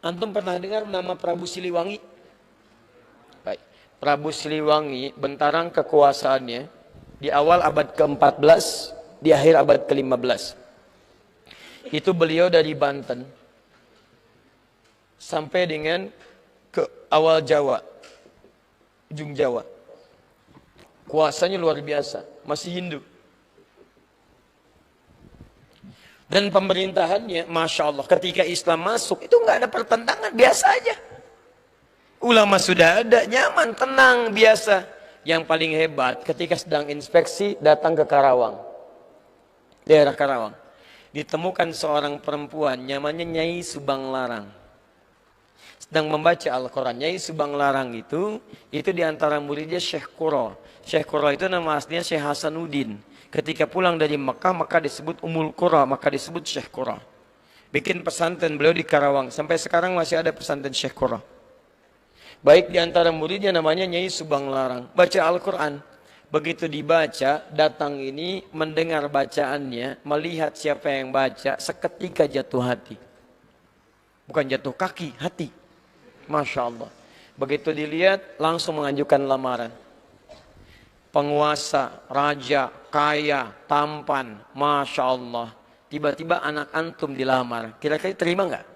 Antum pernah dengar nama Prabu Siliwangi? Baik. Prabu Siliwangi, bentarang kekuasaannya di awal abad ke-14, di akhir abad ke-15. Itu beliau dari Banten sampai dengan ke awal Jawa, ujung Jawa. Kuasanya luar biasa, masih Hindu. Dan pemerintahannya, Masya Allah, ketika Islam masuk, itu nggak ada pertentangan, biasa aja. Ulama sudah ada, nyaman, tenang, biasa. Yang paling hebat, ketika sedang inspeksi, datang ke Karawang. Daerah Karawang. Ditemukan seorang perempuan, namanya Nyai Subang Larang. Sedang membaca Al-Quran. Nyai Subang Larang itu diantara muridnya Syekh Qura. Syekh Qura itu nama aslinya Syekh Hasanuddin. Ketika pulang dari Mekah, maka disebut Ummul Qura, maka disebut Syekh Qura. Bikin pesantren beliau di Karawang. Sampai sekarang masih ada pesantren Syekh Qura. Baik di antara muridnya namanya Nyai Subang Larang. Baca Al-Quran. Begitu dibaca, datang ini mendengar bacaannya, melihat siapa yang baca, seketika jatuh hati. Bukan jatuh kaki, hati. Masya Allah. Begitu dilihat, langsung mengajukan lamaran. Penguasa, raja, kaya, tampan, Masya Allah. Tiba-tiba anak antum dilamar. Kira-kira terima nggak?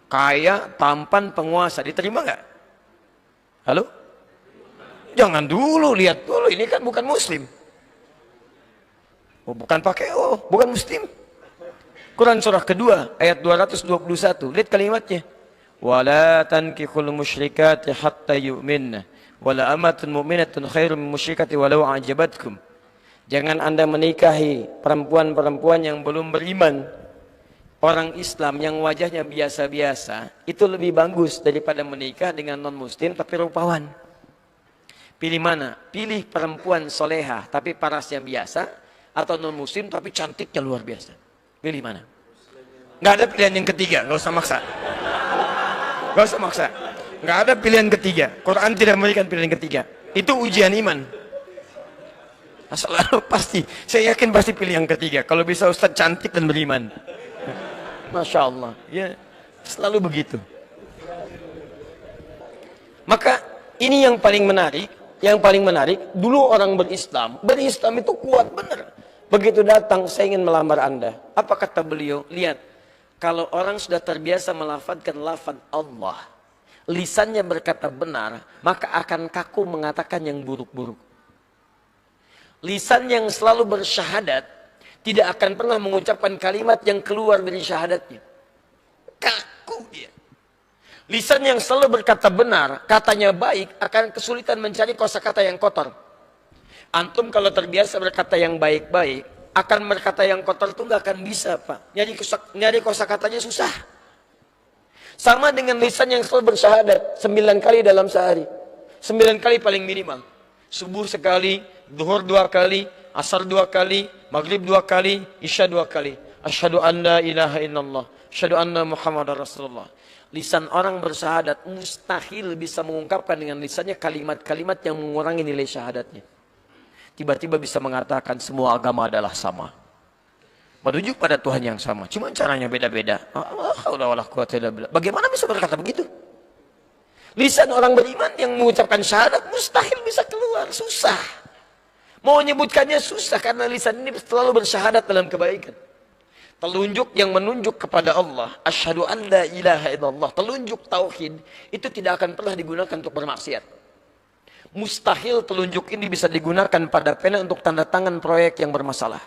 Kaya, tampan, penguasa, diterima nggak? Halo? Jangan dulu, lihat dulu. Ini kan bukan muslim. Oh, bukan pakai bukan muslim. Quran surah kedua, ayat 221. Lihat kalimatnya. Wala tankihul musyrikati hatta yu'minna. Wala amatun mu'minatun khairum min musyrikati walau a'jabatkum. Jangan Anda menikahi perempuan-perempuan yang belum beriman. Orang Islam yang wajahnya biasa-biasa, itu lebih bagus daripada menikah dengan non-muslim tapi rupawan. Pilih mana? Pilih perempuan solehah tapi parasnya biasa, atau non-muslim tapi cantiknya luar biasa. Pilih mana? Nggak ada pilihan yang ketiga, nggak usah maksa. Nggak usah maksa. Nggak ada pilihan ketiga. Quran tidak memberikan pilihan ketiga. Itu ujian iman. Selalu pasti. Saya yakin pasti pilih yang ketiga. Kalau bisa Ustaz cantik dan beriman. Masya Allah. Ya, selalu begitu. Maka ini yang paling menarik. Yang paling menarik, dulu orang berislam itu kuat benar. Begitu datang, saya ingin melamar Anda. Apa kata beliau? Lihat, kalau orang sudah terbiasa melafadzkan lafaz Allah, lisannya berkata benar, maka akan kaku mengatakan yang buruk-buruk. Lisan yang selalu bersyahadat tidak akan pernah mengucapkan kalimat yang keluar dari syahadatnya. Kaku dia. Lisan yang selalu berkata benar, katanya baik, akan kesulitan mencari kosakata yang kotor. Antum kalau terbiasa berkata yang baik-baik, akan berkata yang kotor itu nggak akan bisa, Pak. Nyari kosakatanya susah. Sama dengan lisan yang selalu bersyahadat 9 kali dalam sehari. 9 kali paling minimal. Subuh sekali, zuhur 2 kali, asar 2 kali, maghrib 2 kali, isya 2 kali. Asyhadu an la ilaha illallah, asyhadu anna Muhammadar Rasulullah. Lisan orang bersyahadat mustahil bisa mengungkapkan dengan lisannya kalimat-kalimat yang mengurangi nilai syahadatnya. Tiba-tiba bisa mengatakan semua agama adalah sama. Menuju pada Tuhan yang sama. Cuma caranya beda-beda. Bagaimana bisa berkata begitu? Lisan orang beriman yang mengucapkan syahadat mustahil bisa keluar. Susah. Mau menyebutkannya susah karena lisan ini selalu bersyahadat dalam kebaikan. Telunjuk yang menunjuk kepada Allah, asyhadu an la ilaha illallah, telunjuk tauhid, itu tidak akan pernah digunakan untuk bermaksiat. Mustahil telunjuk ini bisa digunakan pada pena untuk tanda tangan proyek yang bermasalah.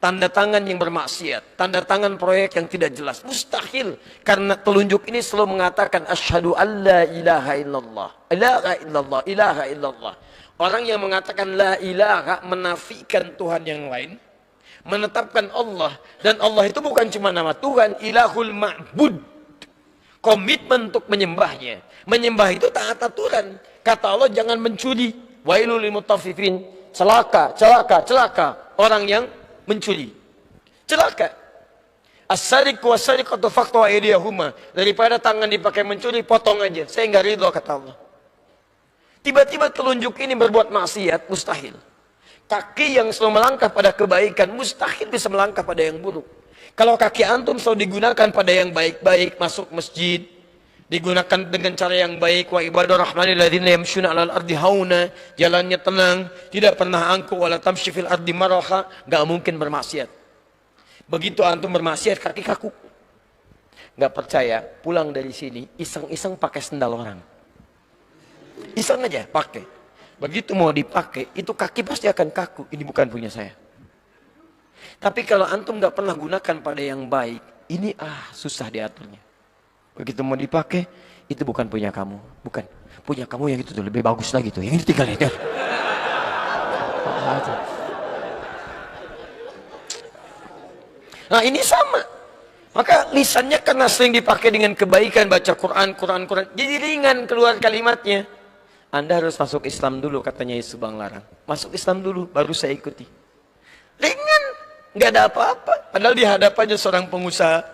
Tanda tangan yang bermaksiat, tanda tangan proyek yang tidak jelas. Mustahil, karena telunjuk ini selalu mengatakan asyhadu an la ilaha illallah, ilaha illallah, ilaha illallah. Orang yang mengatakan la ilaha menafikan Tuhan yang lain, menetapkan Allah, dan Allah itu bukan cuma nama Tuhan, ilahul ma'bud, komitmen untuk menyembahnya. Menyembah itu taat aturan. Kata Allah jangan mencuri, wailul lil mutaffifin, celaka, celaka, celaka orang yang mencuri, celaka. As-sariqu was-sariqatu faqtu aydiyahuma, daripada tangan dipakai mencuri, potong aja, saya enggak ridho, kata Allah. Tiba-tiba telunjuk ini berbuat maksiat, mustahil. Kaki yang selalu melangkah pada kebaikan mustahil bisa melangkah pada yang buruk. Kalau kaki antum selalu digunakan pada yang baik-baik, masuk masjid, digunakan dengan cara yang baik, wa ibadur rahmanil ladzina yamshuna 'alal ardi hauna, jalannya tenang, tidak pernah angkuh, wala tamshi fil ardi maraha, enggak mungkin bermaksiat. Begitu antum bermaksiat, kaki kaku. Enggak percaya, pulang dari sini iseng-iseng pakai sendal orang. Iseng aja pakai. Begitu mau dipakai, itu kaki pasti akan kaku. Ini bukan punya saya. Tapi kalau antum enggak pernah gunakan pada yang baik, ini susah diaturnya. Begitu mau dipakai, itu bukan punya kamu, bukan punya kamu, yang itu tuh lebih bagus lagi tuh, yang ini tinggal lihat. Nah ini sama, maka lisannya karena sering dipakai dengan kebaikan, baca Quran, jadi ringan keluar kalimatnya. Anda harus masuk Islam dulu, katanya Yesus Subang Larang. Masuk Islam dulu, baru saya ikuti. Ringan, nggak ada apa-apa. Padahal di hadapannya seorang penguasa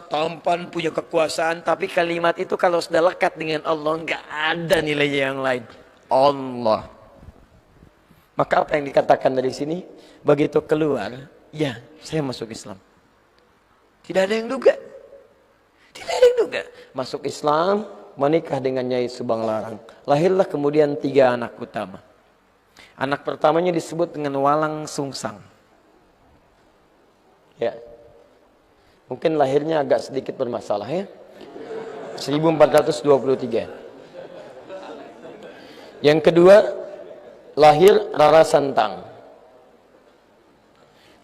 tampan, punya kekuasaan, tapi kalimat itu kalau sudah lekat dengan Allah nggak ada nilainya yang lain. Allah. Maka apa yang dikatakan dari sini? Begitu keluar, ya saya masuk Islam. Tidak ada yang duga. Tidak ada yang duga. Masuk Islam, menikah dengan Nyai Subang Larang. Lahirlah kemudian 3 anak utama. Anak pertamanya disebut dengan Walang Sungsang. Ya. Mungkin lahirnya agak sedikit bermasalah ya. 1423. Yang kedua, lahir Rara Santang.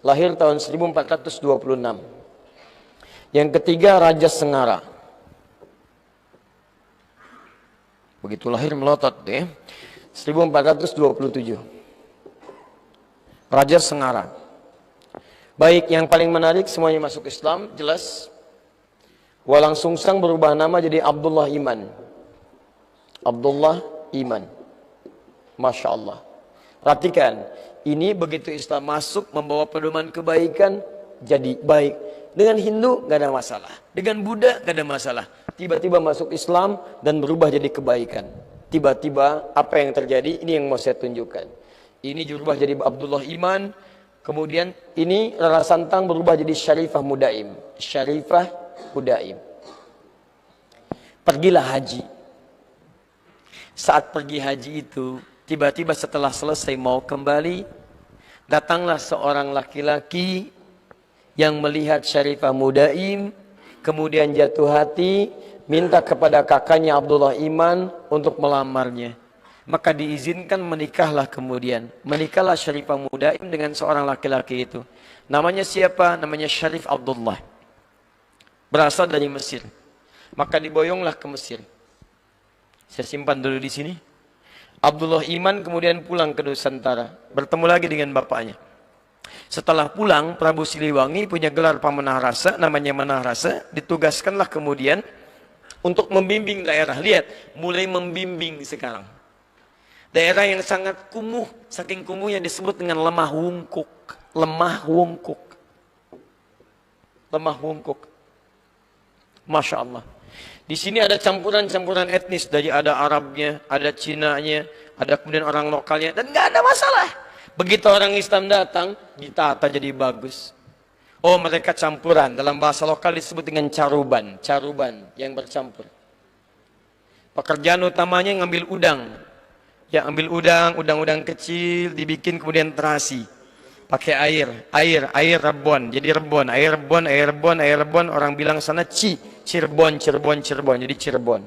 Lahir tahun 1426. Yang ketiga, Raja Sengara. Begitu lahir melotot deh. 1427. Raja Sengara. Baik, yang paling menarik semuanya masuk Islam, jelas. Walang Sungsang berubah nama jadi Abdullah Iman. Abdullah Iman. Masya Allah. Perhatikan, ini begitu Islam masuk membawa pedoman kebaikan, jadi baik. Dengan Hindu gak ada masalah, dengan Buddha gak ada masalah. Tiba-tiba masuk Islam dan berubah jadi kebaikan. Tiba-tiba apa yang terjadi, ini yang mau saya tunjukkan. Ini berubah jadi Abdullah Iman. Kemudian ini Rara Santang berubah jadi Syarifah Mudaim. Syarifah Mudaim. Pergilah haji. Saat pergi haji itu, tiba-tiba setelah selesai mau kembali, datanglah seorang laki-laki yang melihat Syarifah Mudaim, kemudian jatuh hati, minta kepada kakaknya Abdullah Iman untuk melamarnya. Maka diizinkan, menikahlah kemudian. Menikahlah Syarifah Mudaim dengan seorang laki-laki itu. Namanya siapa? Namanya Syarif Abdullah. Berasal dari Mesir. Maka diboyonglah ke Mesir. Saya simpan dulu di sini. Abdullah Iman kemudian pulang ke Nusantara. Bertemu lagi dengan bapaknya. Setelah pulang, Prabu Siliwangi punya gelar Pamanah Rasa, namanya Manah Rasa. Ditugaskanlah kemudian untuk membimbing daerah. Lihat, mulai membimbing sekarang. Daerah yang sangat kumuh, saking kumuhnya disebut dengan lemah wungkuk. Lemah wungkuk. Lemah wungkuk. Masya Allah. Di sini ada campuran-campuran etnis. Dari ada Arabnya, ada Cinanya, ada kemudian orang lokalnya. Dan nggak ada masalah. Begitu orang Islam datang, ditata jadi bagus. Oh, mereka campuran. Dalam bahasa lokal disebut dengan caruban. Caruban yang bercampur. Pekerjaan utamanya ngambil udang. Ya, ambil udang kecil, dibikin kemudian terasi. Pakai air rebon. Jadi rebon, air rebon. Orang bilang sana Cirebon. Jadi Cirebon.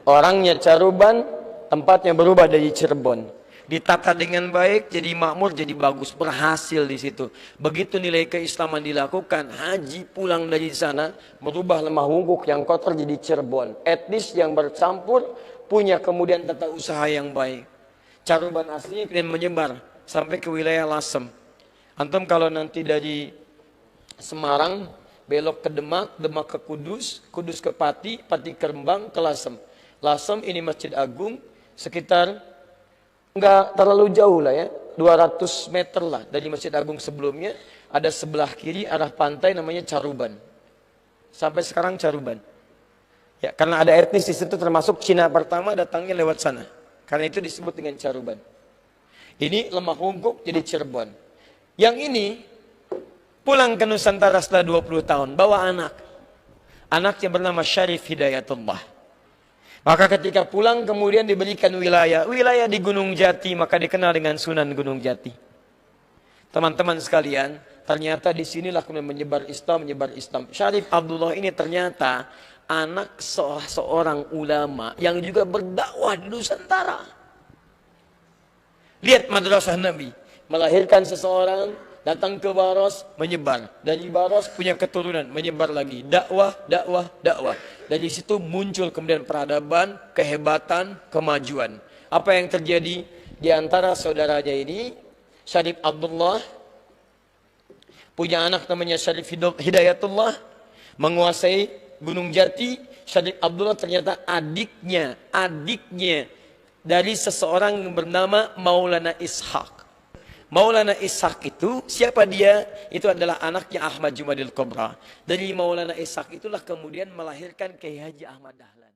Orangnya caruban, tempatnya berubah dari Cirebon. Ditata dengan baik, jadi makmur, jadi bagus, berhasil di situ. Begitu nilai keislaman dilakukan, haji pulang dari sana, merubah lemah wungkuk yang kotor jadi Cirebon. Etnis yang bercampur, punya kemudian tata usaha yang baik. Caruban aslinya kemudian menyebar sampai ke wilayah Lasem. Antum kalau nanti dari Semarang, belok ke Demak, Demak ke Kudus, Kudus ke Pati, Pati ke Rembang, ke Lasem. Lasem ini Masjid Agung, sekitar nggak terlalu jauh lah ya, 200 meter lah dari Masjid Agung sebelumnya. Ada sebelah kiri arah pantai namanya Caruban. Sampai sekarang Caruban. Ya, karena ada etnis di situ termasuk Cina pertama datangnya lewat sana. Karena itu disebut dengan Caruban. Ini lemah Hungkuk jadi Cirebon. Yang ini pulang ke Nusantara setelah 20 tahun, bawa anak. Anaknya bernama Syarif Hidayatullah. Maka ketika pulang kemudian diberikan wilayah di Gunung Jati, maka dikenal dengan Sunan Gunung Jati. Teman-teman sekalian, ternyata di sinilah kemudian menyebar Islam. Syarif Abdullah ini ternyata anak seorang ulama yang juga berdakwah di Nusantara. Lihat madrasah Nabi, melahirkan seseorang, datang ke Baros, menyebar. Dari Baros punya keturunan, menyebar lagi. Dakwah. Dari situ muncul kemudian peradaban, kehebatan, kemajuan. Apa yang terjadi di antara saudaranya ini? Syarif Abdullah punya anak namanya Syarif Hidayatullah, menguasai Gunung Jati. Syarif Abdullah ternyata adiknya dari seseorang yang bernama Maulana Ishaq. Maulana Ishaq itu, siapa dia? Itu adalah anaknya Ahmad Jumadil Kubra. Dari Maulana Ishaq itulah kemudian melahirkan Kiai Haji Ahmad Dahlan.